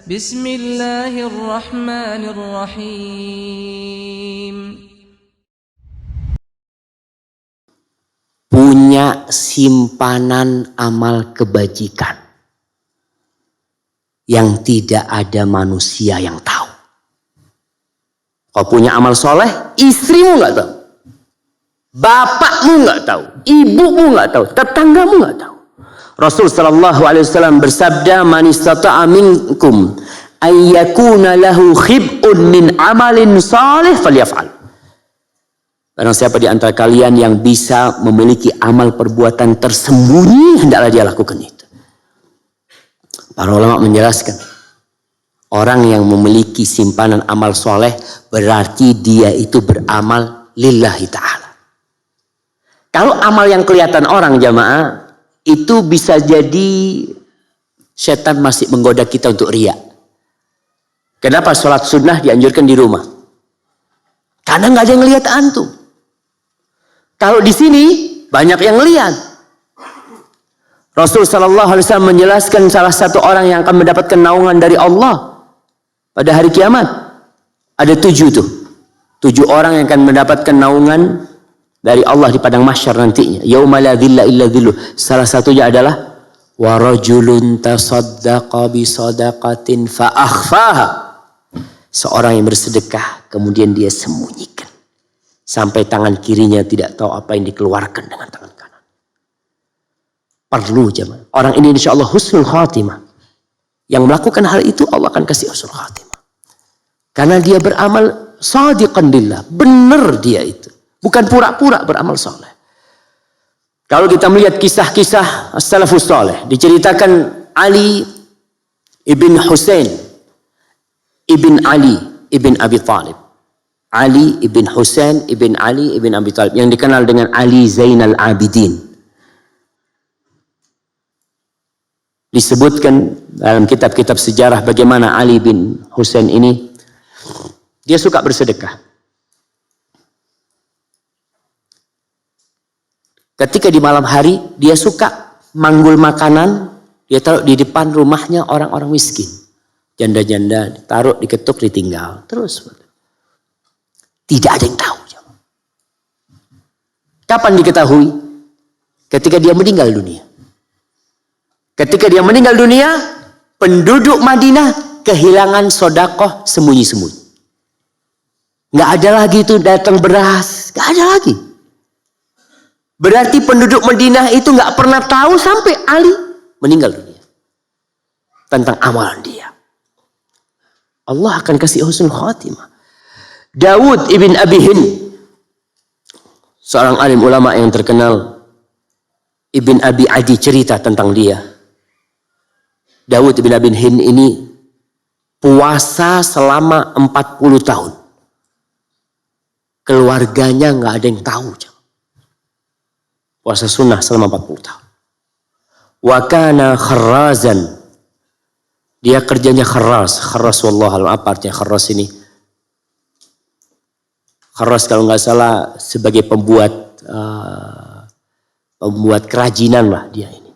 Bismillahirrahmanirrahim. Punya simpanan amal kebajikan yang tidak ada manusia yang tahu. Kau punya amal soleh, istrimu nggak tahu, bapakmu nggak tahu, ibumu nggak tahu, tetanggamu nggak tahu. Rasul sallallahu alaihi wasallam bersabda, "Man istata'a minkum ayyakuna lahu khib'un min amalin salih falyaf'al." Barang siapa di antara kalian yang bisa memiliki amal perbuatan tersembunyi, hendaklah dia lakukan itu. Para ulama menjelaskan, orang yang memiliki simpanan amal soleh berarti dia itu beramal lillahi ta'ala. Kalau amal yang kelihatan orang jamaah, itu bisa jadi setan masih menggoda kita untuk riya. Kenapa sholat sunnah dianjurkan di rumah? Karena nggak ada yang ngelihat antum. Kalau di sini banyak yang lihat. Rasul sallallahu alaihi wasallam menjelaskan salah satu orang yang akan mendapatkan naungan dari Allah pada hari kiamat. Ada 7 tuh. 7 orang yang akan mendapatkan naungan dari Allah di padang mahsyar nantinya. Yauma la dhilla illa dhilluh. Salah satunya adalah wa rajulun tasaddaqa bi sadaqatin fa akhfaha. Seorang yang bersedekah kemudian dia sembunyikan. Sampai tangan kirinya tidak tahu apa yang dikeluarkan dengan tangan kanan. Perlu jemaah. Orang ini insya Allah husnul khatimah. Yang melakukan hal itu Allah akan kasih husnul khatimah. Karena dia beramal shadiqan lillah. Benar dia itu. Bukan pura-pura beramal soleh. Kalau kita melihat kisah-kisah as-salafus soleh. Diceritakan Ali ibn Husain ibn Ali ibn Abi Talib. Ali ibn Husain ibn Ali ibn Abi Talib yang dikenal dengan Ali Zainal Abidin. Disebutkan dalam kitab-kitab sejarah bagaimana Ali bin Husain ini dia suka bersedekah. Ketika di malam hari dia suka manggul makanan, dia taruh di depan rumahnya orang-orang miskin. Janda-janda ditaruh, diketuk, ditinggal. Terus tidak ada yang tahu. Kapan diketahui? Ketika dia meninggal dunia. Ketika dia meninggal dunia, penduduk Madinah kehilangan sodakoh sembunyi-sembunyi. Nggak ada lagi itu datang beras, nggak ada lagi. Berarti penduduk Madinah itu nggak pernah tahu sampai Ali meninggal dunia tentang amalan dia. Allah akan kasih husnul khatimah. Dawud ibn Abi Hind, seorang alim ulama yang terkenal, Ibn Abi Adi cerita tentang dia. Dawud ibn Abi Hind ini puasa selama 40 tahun. Keluarganya nggak ada yang tahu. Puasa sunnah selama 40 tahun. Wa kana kharrazan. Dia kerjanya kharraz. Kharraz wallahualam, apa artinya kharraz ini? Kharraz kalau nggak salah sebagai pembuat kerajinan lah dia ini.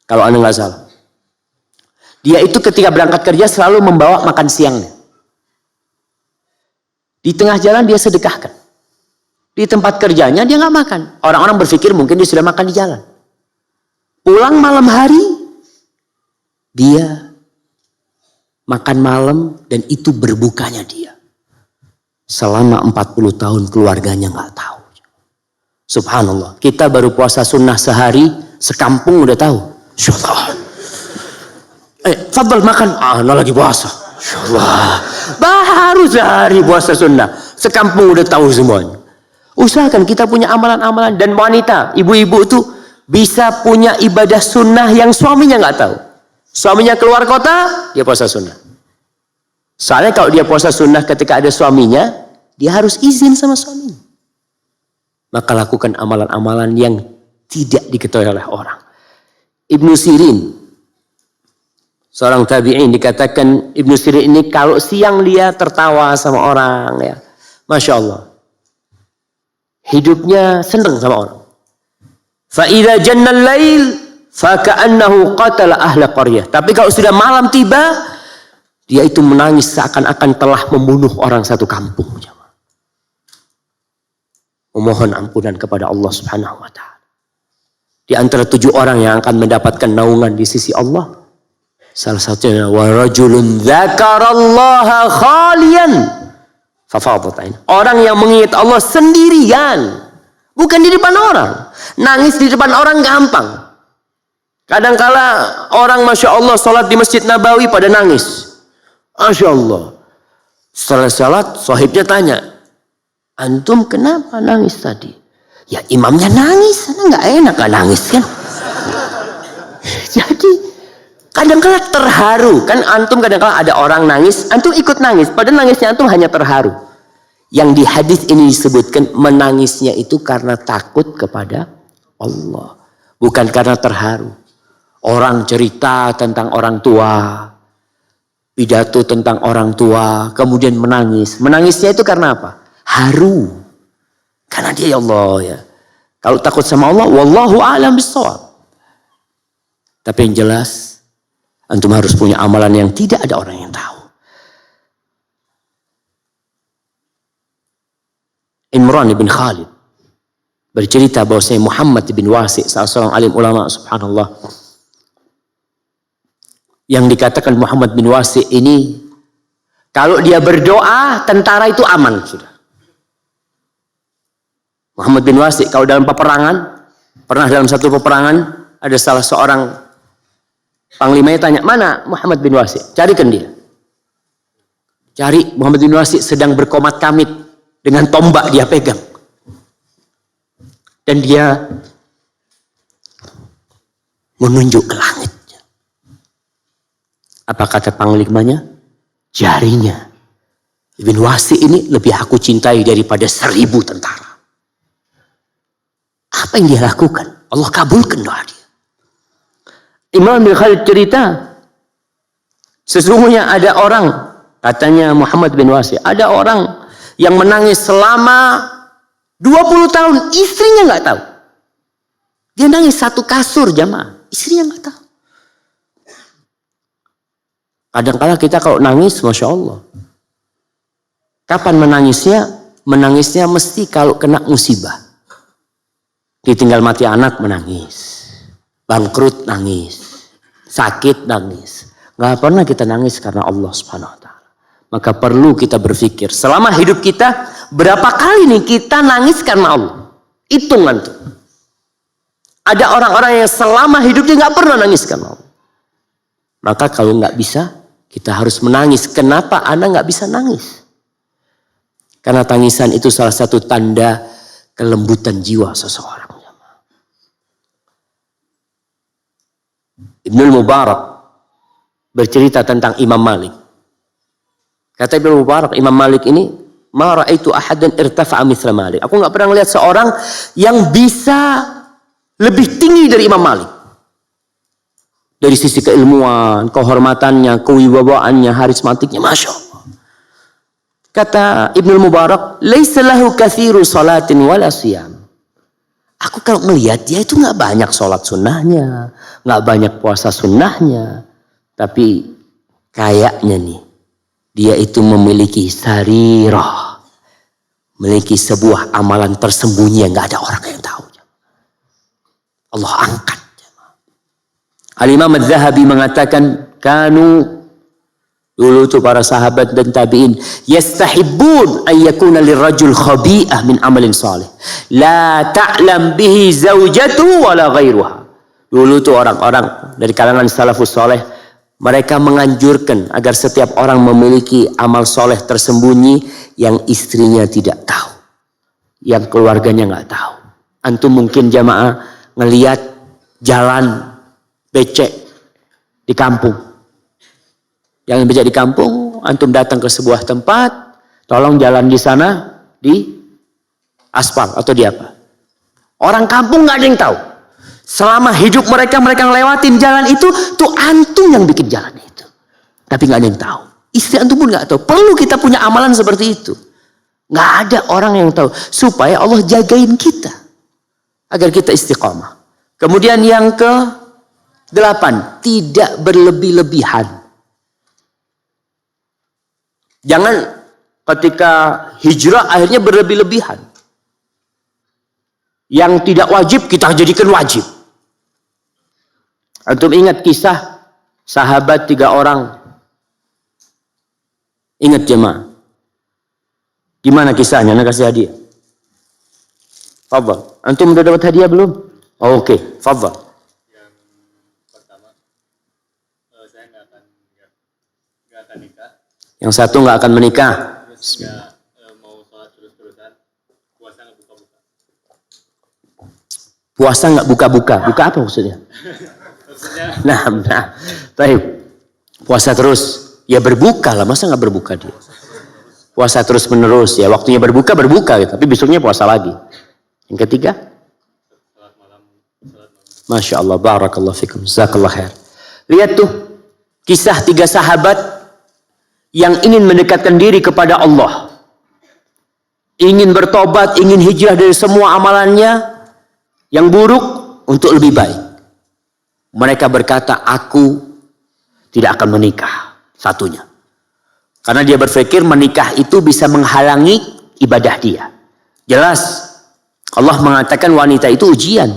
Kalau anda nggak salah. Dia itu ketika berangkat kerja selalu membawa makan siangnya. Di tengah jalan dia sedekahkan. Di tempat kerjanya dia nggak makan. Orang-orang berpikir mungkin dia sudah makan di jalan. Pulang malam hari, dia makan malam dan itu berbukanya dia. Selama 40 tahun keluarganya nggak tahu. Subhanallah. Kita baru puasa sunnah sehari, sekampung udah tahu. Insyaallah. Fadl makan. Lagi puasa. Insyaallah. Baru sehari puasa sunnah, sekampung udah tahu semuanya. Usahakan kita punya amalan-amalan. Dan wanita, ibu-ibu tuh bisa punya ibadah sunnah yang suaminya nggak tahu. Suaminya keluar kota, dia puasa sunnah. Soalnya kalau dia puasa sunnah ketika ada suaminya, dia harus izin sama suaminya. Maka lakukan amalan-amalan yang tidak diketahui oleh orang. Ibnu Sirin, seorang tabi'in, dikatakan Ibnu Sirin ini kalau siang dia tertawa sama orang, ya, Masya Allah. Hidupnya senang sama orang. Fa'idha jannal lail, faka'annahu qatala ahla qaryah. Tapi kalau sudah malam tiba, Dia itu menangis seakan-akan telah membunuh orang satu kampung. Memohon ampunan kepada Allah Subhanahu wa ta'ala. Di antara 7 orang yang akan mendapatkan naungan di sisi Allah, salah satunya wa rajulun dzakarallaha khalian fafadat ain. Orang yang mengingat Allah sendirian, bukan di depan orang. Nangis di depan orang gampang. Kadangkala orang Masya Allah sholat di Masjid Nabawi pada nangis. Masya Allah. Setelah sholat, sahibnya tanya, antum kenapa nangis tadi? Ya imamnya nangis, nggak enak gak nangis kan? Jadi kadang-kala terharu kan, antum kadang-kala ada orang nangis, antum ikut nangis, padahal nangisnya antum hanya terharu. Yang di hadis ini disebutkan menangisnya itu karena takut kepada Allah, bukan karena terharu. Orang cerita tentang orang tua, pidato tentang orang tua, kemudian menangis. Menangisnya itu karena apa? Haru. Karena dia ya Allah ya. Kalau takut sama Allah, wallahu a'lam bissawab. Tapi yang jelas, antum harus punya amalan yang tidak ada orang yang tahu. Imran bin Khalid bercerita bahwasanya Muhammad bin Wasi', salah seorang alim ulama, subhanallah, yang dikatakan Muhammad bin Wasi' ini, kalau dia berdoa, tentara itu aman sudah. Muhammad bin Wasi' kalau dalam peperangan, pernah dalam satu peperangan, ada salah seorang panglimanya tanya, mana Muhammad bin Wasi'? Carikan dia. Cari, Muhammad bin Wasi' sedang berkomat kamit, dengan tombak dia pegang. Dan dia menunjuk ke langit. Apa kata panglimanya? Jarinya Ibn Wasi' ini lebih aku cintai daripada 1000 tentara. Apa yang dia lakukan? Allah kabulkan doa dia. Imam bin Khalid cerita, sesungguhnya ada orang, katanya Muhammad bin Wasi', ada orang yang menangis selama 20 tahun, istrinya nggak tahu. Dia nangis satu kasur jamaah, istrinya nggak tahu. Kadang-kadang kita kalau nangis, Masya Allah. Kapan menangisnya? Menangisnya mesti kalau kena musibah. Ditinggal mati anak menangis. Bangkrut nangis. Sakit nangis. Gak pernah kita nangis karena Allah Subhanahu wa ta'ala. Maka perlu kita berpikir, selama hidup kita, berapa kali nih kita nangis karena Allah? Hitungan tuh. Ada orang-orang yang selama hidupnya gak pernah nangis karena Allah. Maka kalau gak bisa, kita harus menangis. Kenapa Anda nggak bisa nangis? Karena tangisan itu salah satu tanda kelembutan jiwa seseorang. Ibnul Mubarak bercerita tentang Imam Malik. Kata Ibnul Mubarak, Imam Malik ini, ma ra'aitu ahadan irtafa'a mithla Malik. Aku nggak pernah melihat seorang yang bisa lebih tinggi dari Imam Malik. Dari sisi keilmuan, kehormatannya, kewibawaannya, harismatiknya, Masya Allah. Kata Ibnul Mubarak, laisa lahu kathiru salatin wala siyam. Aku kalau melihat dia itu nggak banyak sholat sunnahnya, nggak banyak puasa sunnahnya, tapi kayaknya nih dia itu memiliki sarirah, memiliki sebuah amalan tersembunyi yang nggak ada orang yang tahu. Allah angkat. Al-Imam Az-Zahabi mengatakan, kanu, dulu itu para sahabat dan tabi'in, yastahibbun an yakuna lirrajul khabi'ah min amalin salih la ta'lam bihi zawjatu wala ghairuha. Dulu itu orang-orang dari kalangan salafus saleh, mereka menganjurkan agar setiap orang memiliki amal soleh tersembunyi yang istrinya tidak tahu, yang keluarganya nggak tahu. Antum mungkin jamaah ngelihat jalan becek di kampung. Yang becek di kampung, antum datang ke sebuah tempat, tolong jalan di sana di aspal atau di apa. Orang kampung nggak ada yang tahu. Selama hidup mereka ngelewatin jalan itu, tuh antum yang bikin jalan itu. Tapi nggak ada yang tahu. Istri antum pun nggak tahu. Perlu kita punya amalan seperti itu. Nggak ada orang yang tahu. Supaya Allah jagain kita. Agar kita istiqamah. Kemudian yang ke 8, tidak berlebih-lebihan. Jangan ketika hijrah akhirnya berlebih-lebihan. Yang tidak wajib kita jadikan wajib. Antum ingat kisah sahabat 3 orang? Ingat jemaah? Gimana kisahnya? Nak kasih hadiah. Fadhal. Antum udah dapat hadiah belum? Oh, oke. Fadhal. Yang pertama, saya nggak akan nikah. Yang satu nggak akan menikah. Terus nggak mau sholat terus-terusan. Puasa nggak buka-buka. Puasa nggak buka-buka. Buka apa maksudnya? Nah. Baik. Puasa terus. Ya berbuka lah. Masa nggak berbuka dia? Puasa terus menerus. Ya waktunya berbuka gitu. Tapi besoknya puasa lagi. Yang ketiga? Sholat malam. Masya Allah. Barakallahu fikum. Jazakallah khair. Lihat tuh. Kisah 3 sahabat yang ingin mendekatkan diri kepada Allah. Ingin bertobat. Ingin hijrah dari semua amalannya yang buruk untuk lebih baik. Mereka berkata, aku tidak akan menikah. Satunya. Karena dia berpikir menikah itu bisa menghalangi ibadah dia. Jelas. Allah mengatakan wanita itu ujian.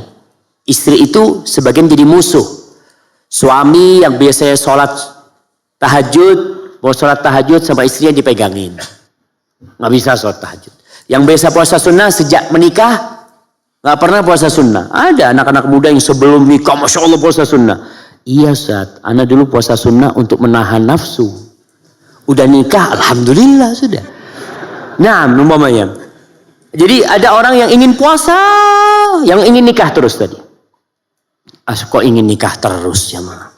Istri itu sebagian jadi musuh. Suami yang biasanya sholat tahajud, mau sholat tahajud sama istrinya dipegangin. Nggak bisa sholat tahajud. Yang biasa puasa sunnah sejak menikah, nggak pernah puasa sunnah. Ada anak-anak muda yang sebelum nikah, Masya Allah puasa sunnah. Iya Ustaz, anak dulu puasa sunnah untuk menahan nafsu. Udah nikah, alhamdulillah sudah. Nah, umpamanya. Jadi ada orang yang ingin puasa, yang ingin nikah terus tadi. Kok ingin nikah terus ya malah.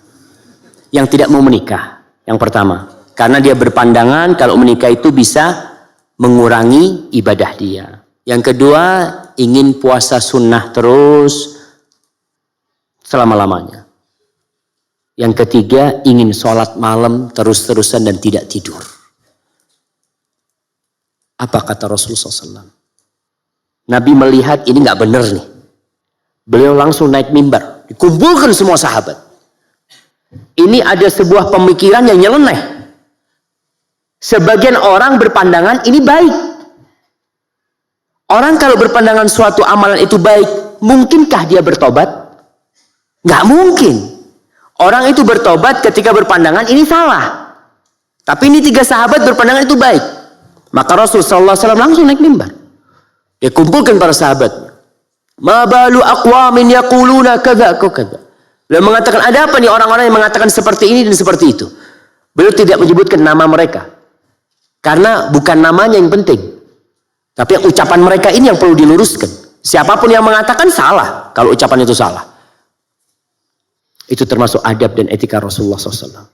Yang tidak mau menikah, yang pertama. Karena dia berpandangan kalau menikah itu bisa mengurangi ibadah dia. Yang kedua, ingin puasa sunnah terus selama-lamanya. Yang ketiga, ingin sholat malam terus-terusan dan tidak tidur. Apa kata Rasulullah SAW? Nabi melihat ini nggak benar nih. Beliau langsung naik mimbar. Dikumpulkan semua sahabat. Ini ada sebuah pemikiran yang nyeleneh. Sebagian orang berpandangan ini baik. Orang kalau berpandangan suatu amalan itu baik, mungkinkah dia bertobat? Nggak mungkin. Orang itu bertobat ketika berpandangan ini salah. Tapi ini 3 sahabat berpandangan itu baik. Maka Rasulullah SAW langsung naik mimbar. Dia kumpulkan para sahabatnya. Ma balu aqwamin yaquluna kadza kadza. Beliau mengatakan, ada apa nih orang-orang yang mengatakan seperti ini dan seperti itu. Beliau tidak menyebutkan nama mereka. Karena bukan namanya yang penting. Tapi ucapan mereka ini yang perlu diluruskan. Siapapun yang mengatakan salah kalau ucapan itu salah. Itu termasuk adab dan etika Rasulullah SAW.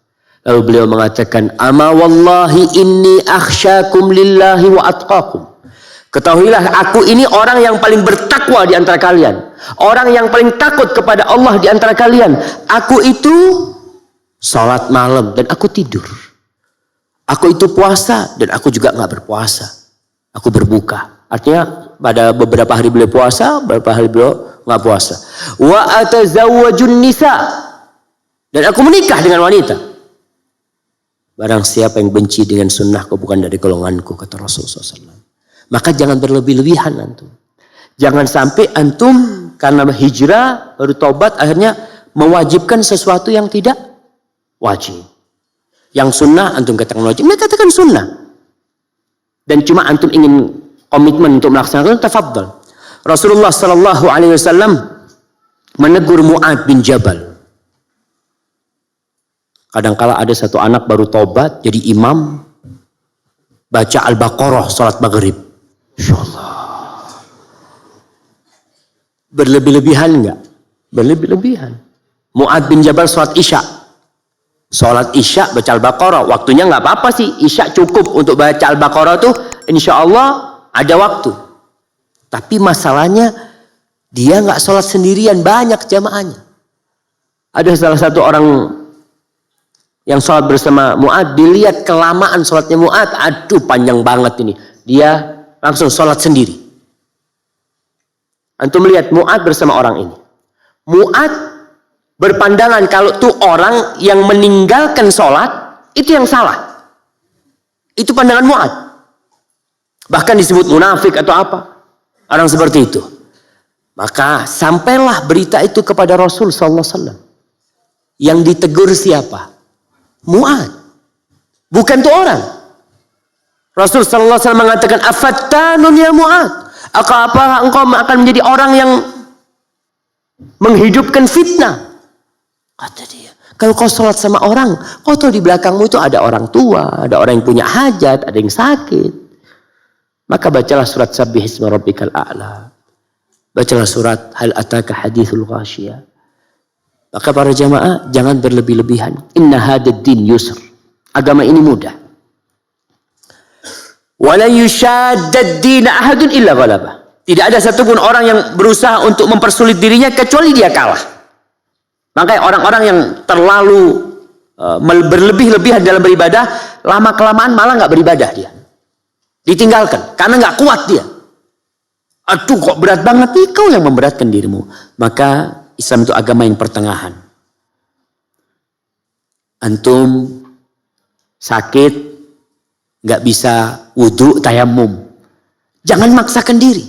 Lalu beliau mengatakan, ama wallahi inni akhsyakum lillahi wa atqakum. Ketahuilah aku ini orang yang paling bertakwa di antara kalian. Orang yang paling takut kepada Allah di antara kalian. Aku itu sholat malam dan aku tidur. Aku itu puasa dan aku juga nggak berpuasa. Aku berbuka. Artinya pada beberapa hari beliau puasa, beberapa hari beliau nggak puasa. Wa atazawwajun nisa. Dan aku menikah dengan wanita. Barang siapa yang benci dengan sunnahku bukan dari golonganku, kata Rasulullah SAW. Maka jangan berlebih-lebihan antum. Jangan sampai antum karena hijrah baru tobat akhirnya mewajibkan sesuatu yang tidak wajib. Yang sunnah antum katakan wajib, nah katakan sunnah. Dan cuma antum ingin komitmen untuk melaksanakan, tafadhal. Rasulullah SAW menegur Mu'ad bin Jabal. Kadangkala ada satu anak baru tobat jadi imam, baca Al-Baqarah salat maghrib. Insyaallah. Berlebih-lebihan enggak? Berlebih-lebihan. Mu'ad bin Jabal salat Isya. Salat Isya baca Al-Baqarah, waktunya enggak apa-apa sih. Isya cukup untuk baca Al-Baqarah tuh insyaallah ada waktu. Tapi masalahnya dia enggak salat sendirian, banyak jamaahnya. Ada salah satu orang yang sholat bersama Mu'ad, dilihat kelamaan sholatnya Mu'ad, aduh panjang banget ini. Dia langsung sholat sendiri. Antum melihat Mu'ad bersama orang ini. Mu'ad berpandangan kalau tuh orang yang meninggalkan sholat, itu yang salah. Itu pandangan Mu'ad. Bahkan disebut munafik atau apa. Orang seperti itu. Maka sampailah berita itu kepada Rasul sallallahu alaihi wasallam. Yang ditegur siapa? Mu'ad. Bukan tuh orang. Rasul sallallahu alaihi wasallam mengatakan, "Afattanun ya Mu'ad? Apakah engkau akan menjadi orang yang menghidupkan fitnah?" Kata dia, "Kalau kau sholat sama orang, kau tahu di belakangmu itu ada orang tua, ada orang yang punya hajat, ada yang sakit. Maka bacalah surat Sabbih isma rabbikal a'la. Bacalah surat Hal ataka hadithul ghasyiyah." Maka para jamaah, jangan berlebih-lebihan. Inna hadad din yusr. Agama ini mudah. Wala yushaddad din ahadun illa ghalabah. Tidak ada satupun orang yang berusaha untuk mempersulit dirinya kecuali dia kalah. Makanya orang-orang yang terlalu berlebih-lebihan dalam beribadah, lama-kelamaan malah nggak beribadah dia. Ditinggalkan karena nggak kuat dia. Aduh kok berat banget nih, kau yang memberatkan dirimu. Maka Islam itu agama yang pertengahan. Antum sakit, nggak bisa wudhu, tayamum. Jangan maksakan diri.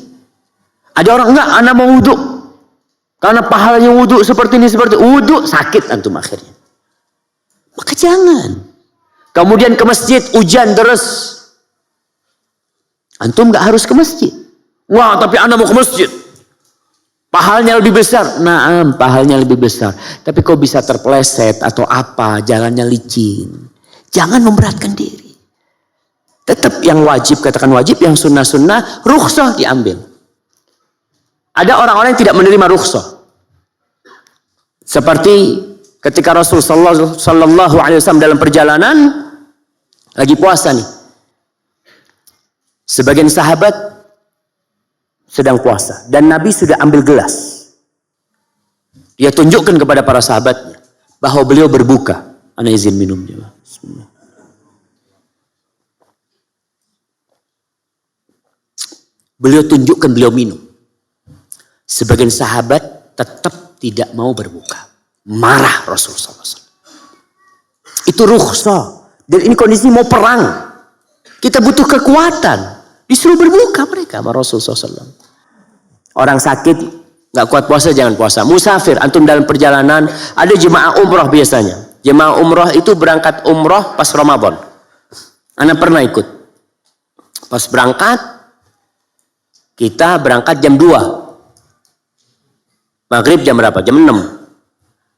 Ada orang enggak, anak mau wudhu. Karena pahalanya wudhu seperti ini, seperti wudhu, sakit antum akhirnya. Maka jangan. Kemudian ke masjid, hujan terus. Antum nggak harus ke masjid. Wah, tapi anak mau ke masjid. Pahalnya lebih besar. Nah, pahalnya lebih besar. Tapi kok bisa terpeleset atau apa, jalannya licin. Jangan memberatkan diri. Tetap yang wajib, katakan wajib, yang sunnah-sunnah, rukhsah diambil. Ada orang-orang yang tidak menerima rukhsah. Seperti ketika Rasul sallallahu alaihi wasallam dalam perjalanan lagi puasa nih. Sebagian sahabat sedang puasa dan Nabi sudah ambil gelas. Dia tunjukkan kepada para sahabatnya bahwa beliau berbuka. Ana izin minum dia. Bismillah. Beliau tunjukkan beliau minum. Sebagian sahabat tetap tidak mau berbuka. Marah Rasulullah SAW. Itu rukhsah. Dan ini kondisi mau perang. Kita butuh kekuatan. Disuruh berbuka mereka sama Rasulullah SAW. Orang sakit, gak kuat puasa, jangan puasa. Musafir, antum dalam perjalanan, ada jemaah umroh biasanya. Jemaah umroh itu berangkat umroh pas Ramadan. Ana pernah ikut. Pas berangkat, kita berangkat jam 2. Maghrib jam berapa? Jam 6.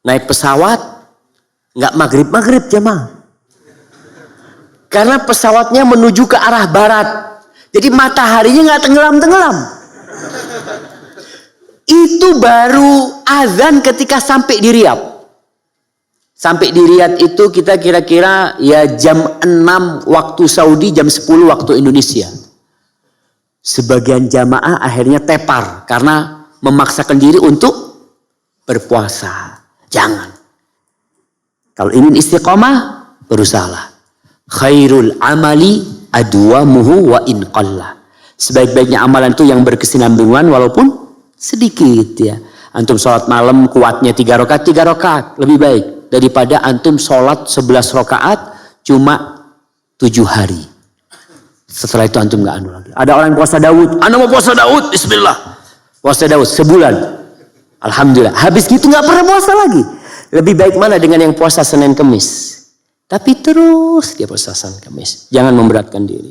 Naik pesawat, nggak maghrib jemaah. Karena pesawatnya menuju ke arah barat. Jadi mataharinya nggak tenggelam-tenggelam. Itu baru azan ketika sampai di Riyadh. Sampai di Riyadh itu kita kira-kira ya jam 6 waktu Saudi, jam 10 waktu Indonesia. Sebagian jamaah akhirnya tepar karena memaksakan diri untuk berpuasa. Jangan. Kalau ingin istiqomah, berusahalah. Khairul amali adwamuhu wa in qalla. Sebaik-baiknya amalan itu yang berkesinambungan walaupun sedikit ya. Antum sholat malam kuatnya 3 rakaat lebih baik daripada antum sholat 11 rakaat cuma 7 hari. Setelah itu antum nggak anu lagi. Ada orang yang puasa Daud. Anda mau puasa Daud? Bismillah. Puasa Daud sebulan. Alhamdulillah. Habis gitu nggak pernah puasa lagi. Lebih baik mana dengan yang puasa Senin Kemis? Tapi terus dia puasa Senin Kemis. Jangan memberatkan diri.